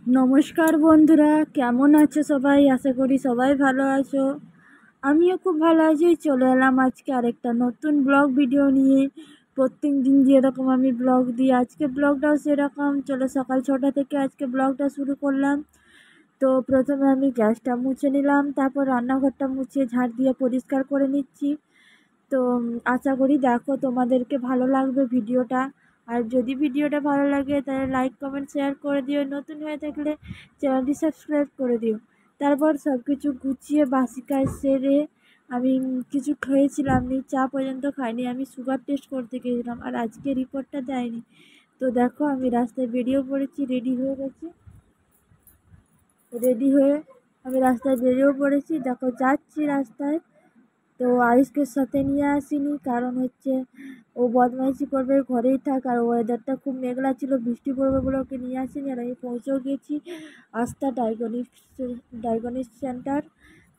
নমস্কার বন্ধুরা, কেমন আছো সবাই? আশা করি সবাই ভালো আছো। আমিও খুব ভালো আছি। চলে এলাম আজকে আরেকটা নতুন ব্লগ ভিডিও নিয়ে। প্রত্যেক দিন যেরকম আমি ব্লগ দিই, আজকে ব্লগটাও সেরকম। চলো, সকাল 6টা থেকে আজকে ব্লগটা শুরু করলাম। তো প্রথমে আমি গ্যাসটা মুছে নিলাম, তারপর রান্নাঘরটা মুছে ঝাড় দিয়ে পরিষ্কার করে নিচ্ছি। তো আশা করি দেখো তোমাদেরকে ভালো লাগবে ভিডিওটা। আর যদি ভিডিওটা ভালো লাগে তাহলে লাইক কমেন্ট শেয়ার করে দিও, নতুন হয়ে থাকলে চ্যানেলটি সাবস্ক্রাইব করে দিও। তারপর সব কিছু গুছিয়ে বাসি কাজ সেরে আমি কিছু খেয়েছিলাম নি, চা পর্যন্ত খাইনি। আমি সুগার টেস্ট করতে গিয়েছিলাম আর আজকে রিপোর্টটা দেয়নি। তো দেখো আমি রাস্তায় বেরিয়েও পড়েছি, রেডি হয়ে গেছি। রেডি হয়ে আমি রাস্তায় বেরিয়েও পড়েছি, দেখো যাচ্ছি রাস্তায়। তো আয়ুষকে সাথে নিয়ে আসিনি, কারণ হচ্ছে ও বদমাইশি করবে, ঘরেই থাক। আর ওয়েদারটা খুব মেঘলা ছিল, বৃষ্টি পড়বে বলে ওকে নিয়ে আসিনি। আর আমি পৌঁছেও গেছি আস্থা ডায়াগনিক সেন্টার।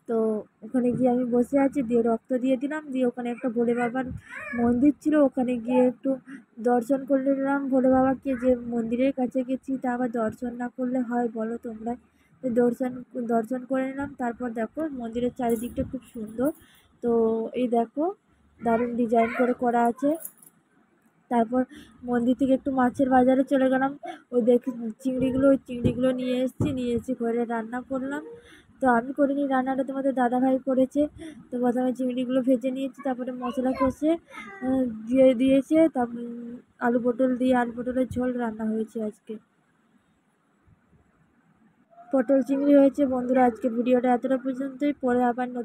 তো ওখানে গিয়ে আমি বসে আছি, দিয়ে রক্ত দিয়ে দিলাম। দিয়ে ওখানে একটা ভোলে বাবার মন্দির ছিল, ওখানে গিয়ে একটু দর্শন করে নিলাম ভোলে বাবাকে। যে মন্দিরের কাছে গেছি তা আবার দর্শন না করলে হয় বলো তোমরা? তো দর্শন দর্শন করে নিলাম। তারপর দেখো মন্দিরের চারিদিকটা খুব সুন্দর। তো এই দেখো দারুণ ডিজাইন করে করা আছে। তারপর মন্দির থেকে একটু মাছের বাজারে চলে গেলাম। ওই দেখি ওই চিংড়িগুলো নিয়ে এসেছি, নিয়ে এসে ঘরে রান্না করলাম। তো আমি করিনি রান্নাটা, তোমাদের দাদাভাই করেছে। তো প্রথমে চিংড়িগুলো ভেজে নিয়েছি, তারপরে মশলা কষে দিয়ে দিয়েছে। তারপর আলু পটল দিয়ে আলু পটলের ঝোল রান্না হয়েছে আজকে। পটল চিংড়ি হয়েছে। বন্ধুরা, আজকে ভিডিওটা এতটা পর্যন্তই। পরে আবার নতুন